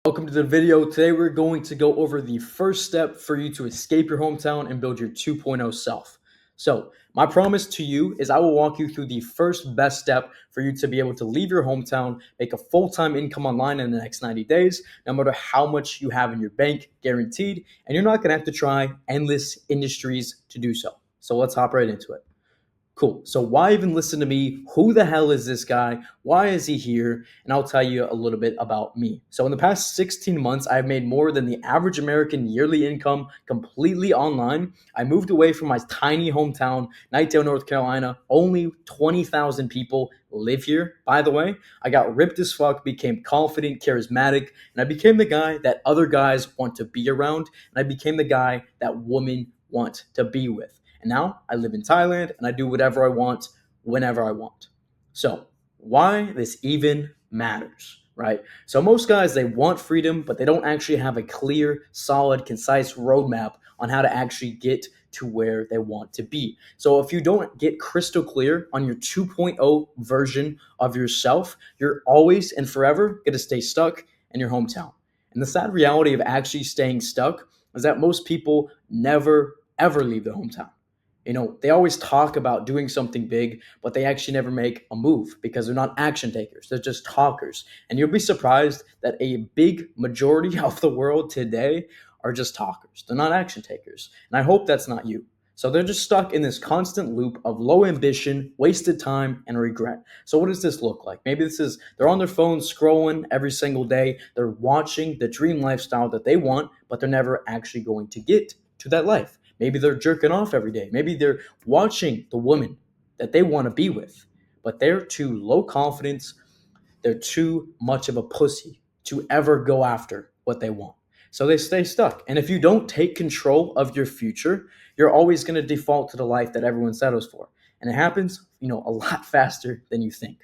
Welcome to the video. Today we're going to go over the first step for you to escape your hometown and build your 2.0 self. So, my promise to you is I will walk you through the first best step for you to be able to leave your hometown, make a full-time income online in the next 90 days, no matter how much you have in your bank, guaranteed, and you're not going to have to try endless industries to do so. So, let's hop right into it. Cool. So why even listen to me? Who the hell is this guy? Why is he here? And I'll tell you a little bit about me. So in the past 16 months, I've made more than the average American yearly income completely online. I moved away from my tiny hometown, Knightdale, North Carolina. Only 20,000 people live here, by the way. I got ripped as fuck, became confident, charismatic, and I became the guy that other guys want to be around. And I became the guy that women want to be with. And now I live in Thailand and I do whatever I want whenever I want. So, why this even matters, right? So, most guys, they want freedom, but they don't actually have a clear, solid, concise roadmap on how to actually get to where they want to be. So, if you don't get crystal clear on your 2.0 version of yourself, you're always and forever going to stay stuck in your hometown. And the sad reality of actually staying stuck is that most people never, ever leave their hometown. They always talk about doing something big, but they actually never make a move because they're not action takers. They're just talkers. And you'll be surprised that a big majority of the world today are just talkers. They're not action takers. And I hope that's not you. So they're just stuck in this constant loop of low ambition, wasted time, and regret. So what does this look like? Maybe this is they're on their phones scrolling every single day. They're watching the dream lifestyle that they want, but they're never actually going to get to that life. Maybe they're jerking off every day. Maybe they're watching the woman that they want to be with, but they're too low confidence. They're too much of a pussy to ever go after what they want. So they stay stuck. And if you don't take control of your future, you're always going to default to the life that everyone settles for. And it happens, a lot faster than you think.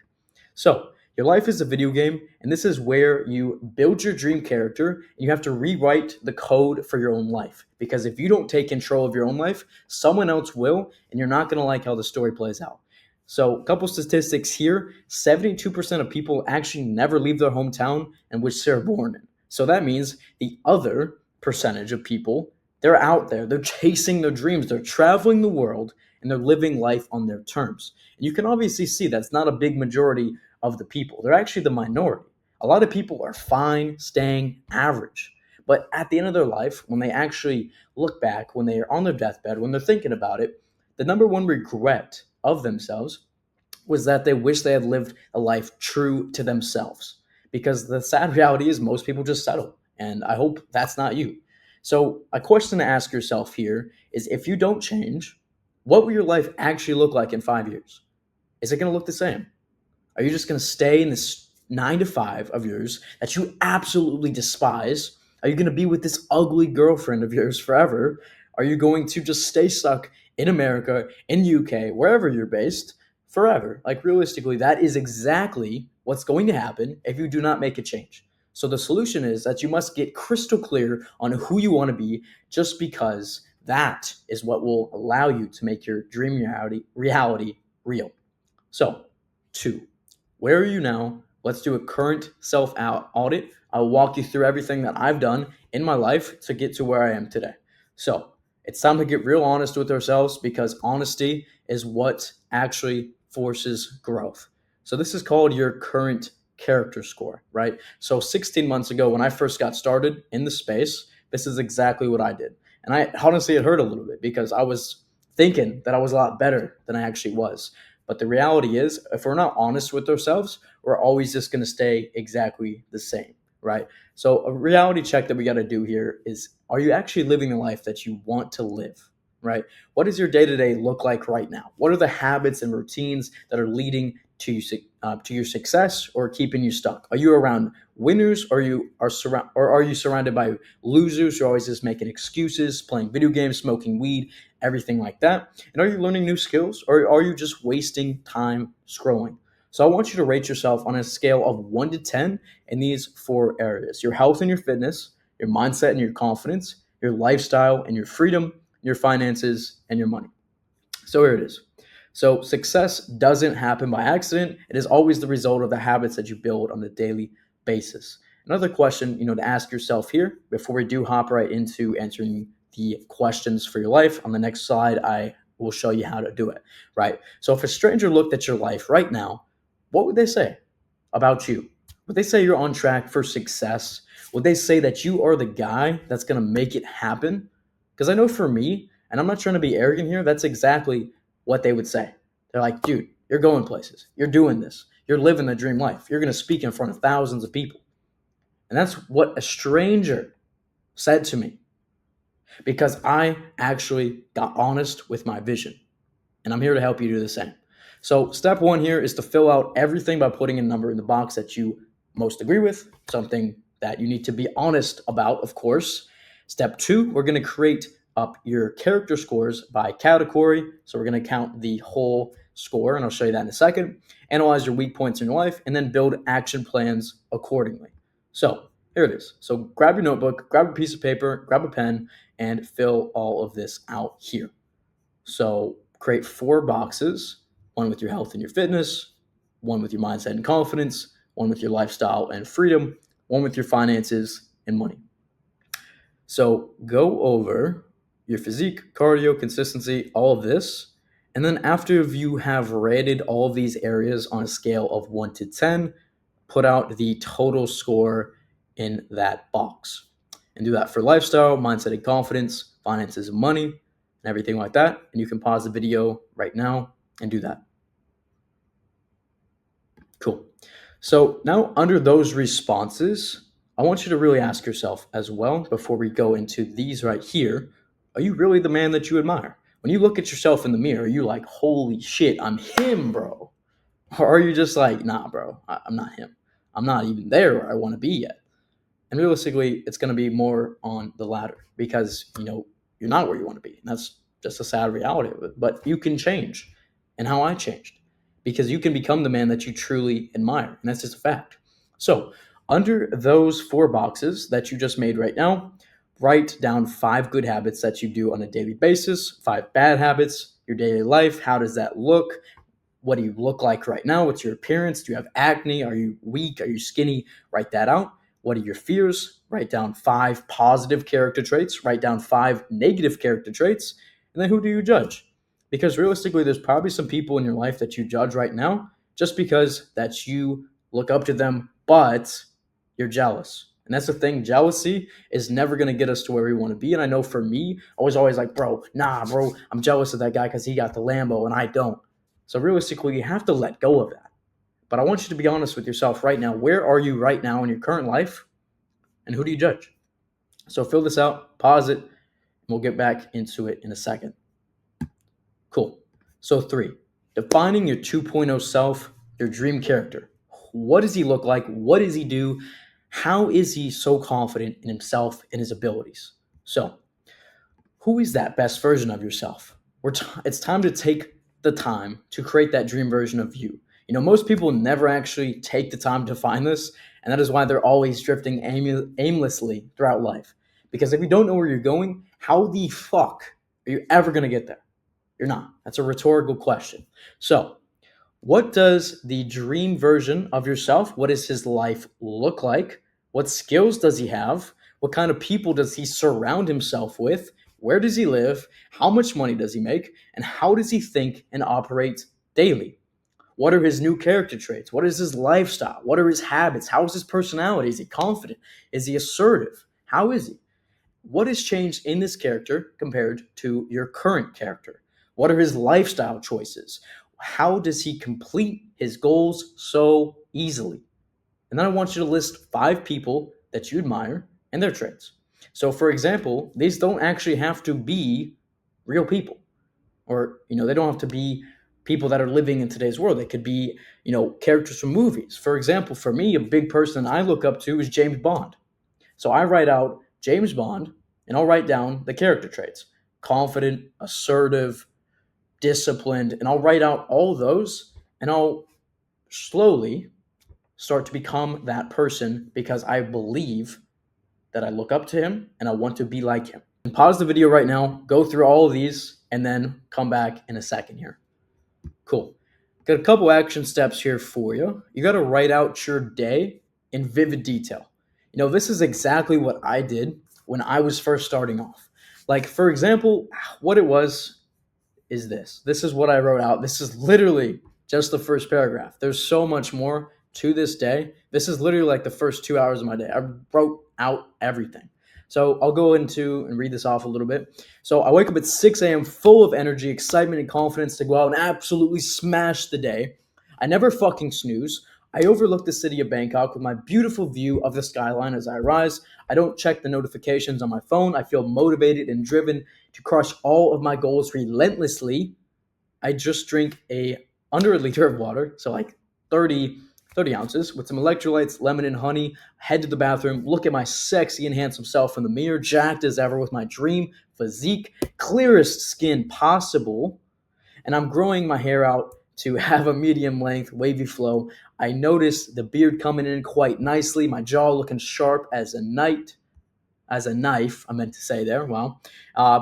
So, your life is a video game, and this is where you build your dream character, and you have to rewrite the code for your own life. Because if you don't take control of your own life, someone else will, and you're not going to like how the story plays out. So, a couple statistics here: 72% of people actually never leave their hometown in which they're born in. So, that means the other percentage of people, they're out there, they're chasing their dreams, they're traveling the world, and they're living life on their terms. And you can obviously see that's not a big majority of the people. They're actually the minority. A lot of people are fine staying average. But at the end of their life, when they actually look back, when they are on their deathbed, when they're thinking about it, the number one regret of themselves was that they wish they had lived a life true to themselves. Because the sad reality is most people just settle. And I hope that's not you. So, a question to ask yourself here is if you don't change, what will your life actually look like in 5 years? Is it going to look the same? Are you just going to stay in this 9 to 5 of yours that you absolutely despise? Are you going to be with this ugly girlfriend of yours forever? Are you going to just stay stuck in America, in the UK, wherever you're based forever? Like, realistically, that is exactly what's going to happen if you do not make a change. So the solution is that you must get crystal clear on who you want to be, just because that is what will allow you to make your dream reality real. So, 2. Where are you now? Let's do a current self audit. I'll walk you through everything that I've done in my life to get to where I am today. So, it's time to get real honest with ourselves, because honesty is what actually forces growth. So, this is called your current character score, right? So, 16 months ago, when I first got started in the space, this is exactly what I did. And I honestly, it hurt a little bit because I was thinking that I was a lot better than I actually was. But the reality is, if we're not honest with ourselves, we're always just going to stay exactly the same, right? So, a reality check that we got to do here is, are you actually living the life that you want to live, right? What does your day to day look like right now? What are the habits and routines that are leading to your success or keeping you stuck? Are you around winners, or are you surrounded by losers who are always just making excuses, playing video games, smoking weed, everything like that? And are you learning new skills, or are you just wasting time scrolling? So I want you to rate yourself on a scale of 1 to 10 in these 4 areas: your health and your fitness, your mindset and your confidence, your lifestyle and your freedom, your finances and your money. So here it is. So success doesn't happen by accident. It is always the result of the habits that you build on a daily basis. Another question, to ask yourself here before we do hop right into answering the questions for your life. On the next slide, I will show you how to do it, right? So if a stranger looked at your life right now, what would they say about you? Would they say you're on track for success? Would they say that you are the guy that's going to make it happen? Because I know for me, and I'm not trying to be arrogant here, that's exactly what they would say. They're like, dude, you're going places. You're doing this. You're living the dream life. You're going to speak in front of thousands of people. And that's what a stranger said to me because I actually got honest with my vision. And I'm here to help you do the same. So, step one here is to fill out everything by putting a number in the box that you most agree with, something that you need to be honest about, of course. Step two, we're going to create up your character scores by category. So, we're going to count the whole score, and I'll show you that in a second. Analyze your weak points in your life, and then build action plans accordingly. So, here it is. So, grab your notebook, grab a piece of paper, grab a pen, and fill all of this out here. So create 4 boxes, one with your health and your fitness, one with your mindset and confidence, one with your lifestyle and freedom, one with your finances and money. So go over your physique, cardio, consistency, all of this. And then after you have rated all of these areas on a scale of 1 to 10, put out the total score in that box. And do that for lifestyle, mindset and confidence, finances and money, and everything like that. And you can pause the video right now and do that. Cool. So now under those responses, I want you to really ask yourself as well before we go into these right here, are you really the man that you admire? When you look at yourself in the mirror, are you like, holy shit, I'm him, bro? Or are you just like, nah, bro, I'm not him. I'm not even there where I want to be yet. And realistically, it's going to be more on the latter because, you're not where you want to be. And that's just a sad reality of it. But you can change. And how I changed. Because you can become the man that you truly admire. And that's just a fact. So, under those 4 boxes that you just made right now, write down 5 good habits that you do on a daily basis, 5 bad habits, your daily life. How does that look? What do you look like right now? What's your appearance? Do you have acne? Are you weak? Are you skinny? Write that out. What are your fears? Write down 5 positive character traits. Write down 5 negative character traits. And then who do you judge? Because realistically, there's probably some people in your life that you judge right now just because that you look up to them, but you're jealous. And that's the thing. Jealousy is never going to get us to where we want to be. And I know for me, I was always like, bro, I'm jealous of that guy because he got the Lambo and I don't. So realistically, you have to let go of that. But I want you to be honest with yourself right now. Where are you right now in your current life? And who do you judge? So fill this out, pause it, and we'll get back into it in a second. Cool. So 3, defining your 2.0 self, your dream character. What does he look like? What does he do? How is he so confident in himself and his abilities? So who is that best version of yourself? It's time to take the time to create that dream version of you. Most people never actually take the time to find this, and that is why they're always drifting aimlessly throughout life. Because if you don't know where you're going, how the fuck are you ever going to get there? You're not. That's a rhetorical question. So, what does the dream version of yourself, what does his life look like? What skills does he have? What kind of people does he surround himself with? Where does he live? How much money does he make? And how does he think and operate daily? What are his new character traits? What is his lifestyle? What are his habits? How is his personality? Is he confident? Is he assertive? How is he? What has changed in this character compared to your current character? What are his lifestyle choices? How does he complete his goals so easily? And then I want you to list 5 people that you admire and their traits. So, for example, these don't actually have to be real people, or they don't have to be people that are living in today's world. They could be characters from movies. For example, for me, a big person I look up to is James Bond. So I write out James Bond, and I'll write down the character traits: confident, assertive, disciplined, and I'll write out all of those, and I'll slowly start to become that person because I believe that I look up to him and I want to be like him. And pause the video right now, go through all of these, and then come back in a second here. Cool. Got a couple action steps here for you. You got to write out your day in vivid detail. This is exactly what I did when I was first starting off. Like, for example, what it was is this. This is what I wrote out. This is literally just the first paragraph. There's so much more to this day. This is literally like the first 2 hours of my day. I wrote out everything. So I'll go into and read this off a little bit. So I wake up at 6 a.m. full of energy, excitement, and confidence to go out and absolutely smash the day. I never fucking snooze. I overlook the city of Bangkok with my beautiful view of the skyline as I rise. I don't check the notifications on my phone. I feel motivated and driven to crush all of my goals relentlessly. I just drink under a liter of water, so like 30 ounces, with some electrolytes, lemon, and honey. Head to the bathroom, look at my sexy and handsome self in the mirror, jacked as ever with my dream physique, clearest skin possible, and I'm growing my hair out to have a medium length, wavy flow. I notice the beard coming in quite nicely, my jaw looking sharp as a knife, I meant to say there. Wow.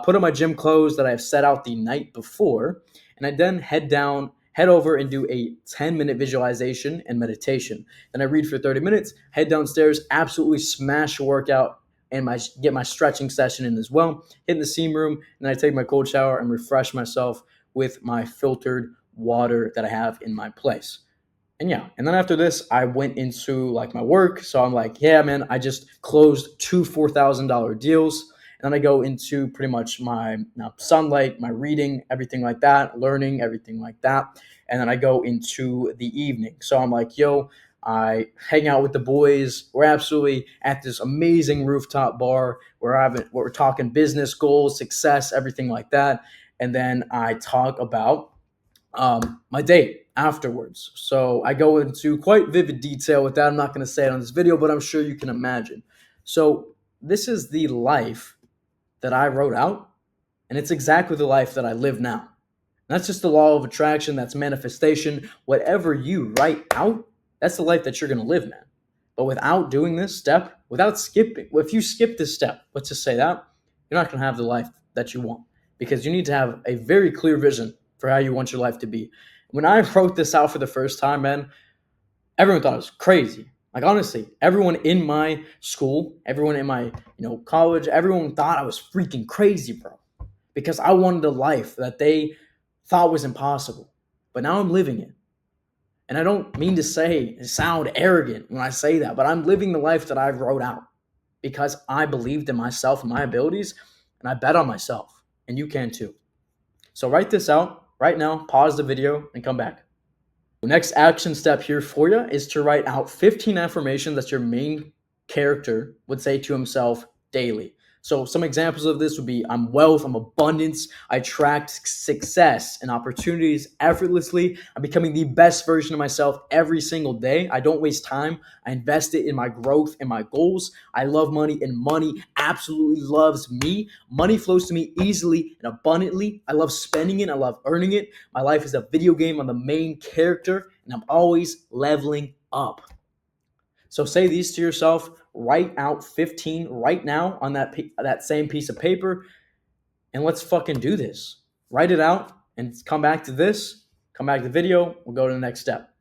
Put on my gym clothes that I have set out the night before, and I then head over and do a 10-minute visualization and meditation. Then I read for 30 minutes, head downstairs, absolutely smash a workout, and get my stretching session in as well. Hit in the steam room, and then I take my cold shower and refresh myself with my filtered water that I have in my place. And yeah, and then after this, I went into like my work. So I'm like, yeah, man, I just closed two $4,000 deals. And then I go into pretty much my sunlight, my reading, everything like that, learning, everything like that. And then I go into the evening. So I'm like, yo, I hang out with the boys. We're absolutely at this amazing rooftop bar where we're talking business goals, success, everything like that. And then I talk about my date afterwards. So I go into quite vivid detail with that. I'm not going to say it on this video, but I'm sure you can imagine. So this is the life that I wrote out, and it's exactly the life that I live now. That's just the law of attraction. That's manifestation. Whatever you write out, that's the life that you're going to live, man. But without doing this step, without skipping, if you skip this step, let's just say that, you're not going to have the life that you want, because you need to have a very clear vision for how you want your life to be. When I wrote this out for the first time, man, everyone thought it was crazy. Like, honestly, everyone in my school, everyone in my college, everyone thought I was freaking crazy, bro, because I wanted a life that they thought was impossible. But now I'm living it. And I don't mean to sound arrogant when I say that, but I'm living the life that I wrote out because I believed in myself and my abilities, and I bet on myself. And you can too. So write this out right now, pause the video, and come back. The next action step here for you is to write out 15 affirmations that your main character would say to himself daily. So some examples of this would be: I'm wealth, I'm abundance, I attract success and opportunities effortlessly, I'm becoming the best version of myself every single day, I don't waste time, I invest it in my growth and my goals, I love money and money absolutely loves me, money flows to me easily and abundantly, I love spending it, I love earning it, my life is a video game, I'm the main character, and I'm always leveling up. So say these to yourself, write out 15 right now on that same piece of paper, and let's fucking do this. Write it out and come back to this, come back to the video, we'll go to the next step.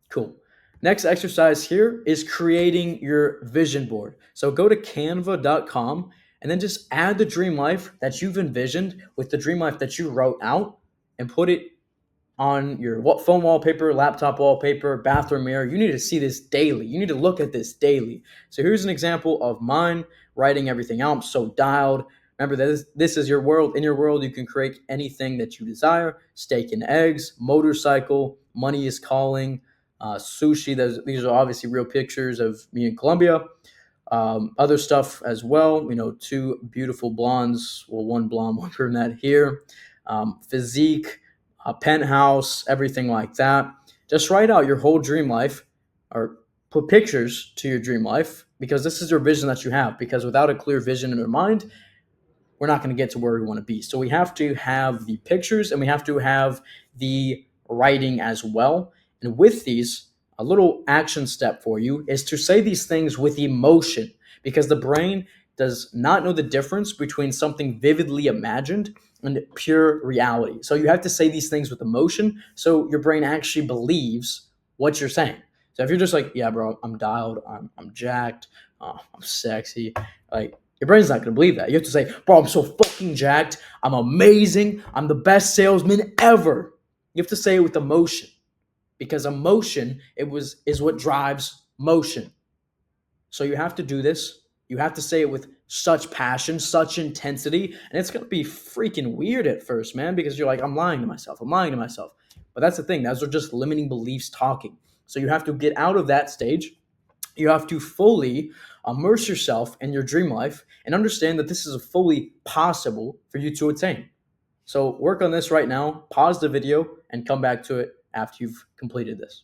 Cool. Next exercise here is creating your vision board. So go to canva.com and then just add the dream life that you've envisioned with the dream life that you wrote out and put it on your phone wallpaper, laptop wallpaper, bathroom mirror. You need to see this daily. You need to look at this daily. So here's an example of mine writing everything out. I'm so dialed. Remember that this is your world. In your world, you can create anything that you desire. Steak and eggs, motorcycle, money is calling, sushi. These are obviously real pictures of me in Colombia. Other stuff as well. Two beautiful blondes. Well, one blonde, one brunette here. Physique, a penthouse, everything like that. Just write out your whole dream life or put pictures to your dream life, because this is your vision that you have. Because without a clear vision in your mind, we're not going to get to where we want to be. So we have to have the pictures and we have to have the writing as well. And with these, a little action step for you is to say these things with emotion, because the brain does not know the difference between something vividly imagined and pure reality. So you have to say these things with emotion so your brain actually believes what you're saying. So if you're just like, yeah, bro, I'm dialed, I'm jacked, I'm sexy, like your brain's not gonna believe that. You have to say, bro, I'm so fucking jacked, I'm amazing, I'm the best salesman ever. You have to say it with emotion because emotion is what drives motion. So you have to do this. You have to say it with such passion, such intensity, and it's gonna be freaking weird at first, man, because you're like, I'm lying to myself. I'm lying to myself. But that's the thing. Those are just limiting beliefs talking. So you have to get out of that stage. You have to fully immerse yourself in your dream life and understand that this is fully possible for you to attain. So work on this right now. Pause the video and come back to it after you've completed this.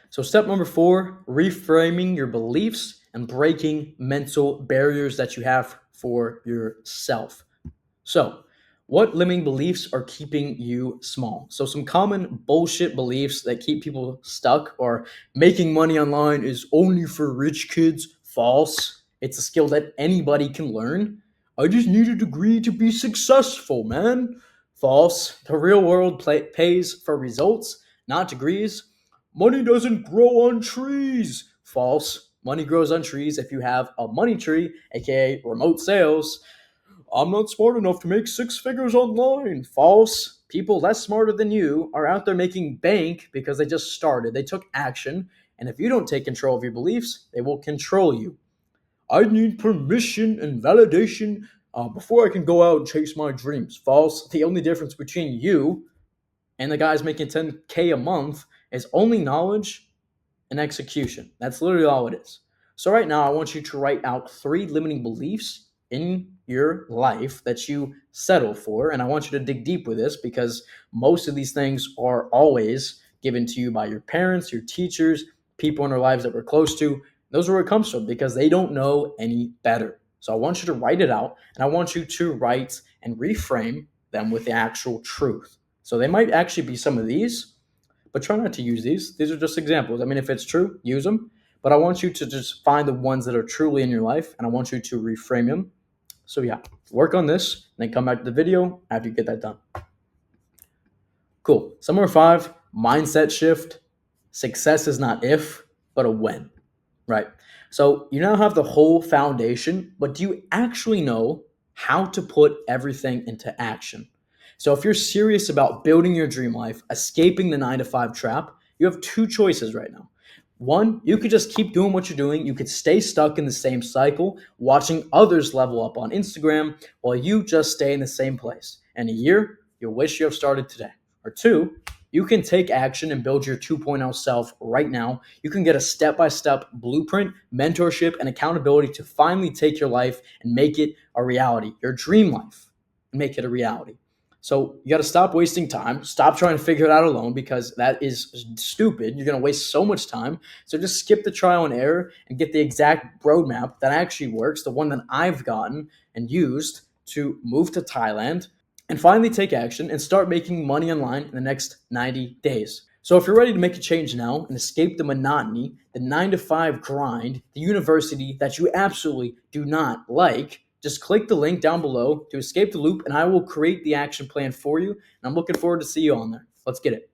So, step number 4, reframing your beliefs and breaking mental barriers that you have for yourself. So, what limiting beliefs are keeping you small? So, some common bullshit beliefs that keep people stuck are making money online is only for rich kids. False. It's a skill that anybody can learn. I just need a degree to be successful, man. False. The real world pays for results, not degrees. Money doesn't grow on trees. False. Money grows on trees if you have a money tree, aka remote sales. I'm not smart enough to make six figures online. False. People less smarter than you are out there making bank because they just started. They took action. And if you don't take control of your beliefs, they will control you. I need permission and validation before I can go out and chase my dreams. False. The only difference between you and the guys making 10K a month is only knowledge and execution. That's literally all it is. So, right now, I want you to write out 3 limiting beliefs in your life that you settle for. And I want you to dig deep with this because most of these things are always given to you by your parents, your teachers, people in our lives that we're close to. Those are where it comes from because they don't know any better. So, I want you to write it out and I want you to write and reframe them with the actual truth. So, they might actually be some of these, but try not to use these. These are just examples. I mean, if it's true, use them. But I want you to just find the ones that are truly in your life, and I want you to reframe them. So yeah, work on this, and then come back to the video after you get that done. Cool. So number 5, mindset shift. Success is not if, but a when. Right. So you now have the whole foundation, but do you actually know how to put everything into action? So if you're serious about building your dream life, escaping the 9 to 5 trap, you have 2 choices right now. One, you could just keep doing what you're doing. You could stay stuck in the same cycle, watching others level up on Instagram while you just stay in the same place. And a year, you'll wish you have started today. Or 2, you can take action and build your 2.0 self right now. You can get a step-by-step blueprint, mentorship, and accountability to finally take your life and make it a reality, your dream life, and make it a reality. So you got to stop wasting time. Stop trying to figure it out alone because that is stupid. You're going to waste so much time. So just skip the trial and error and get the exact roadmap that actually works, the one that I've gotten and used to move to Thailand and finally take action and start making money online in the next 90 days. So if you're ready to make a change now and escape the monotony, the 9 to 5 grind, the university that you absolutely do not like, just click the link down below to escape the loop and I will create the action plan for you. And I'm looking forward to see you on there. Let's get it.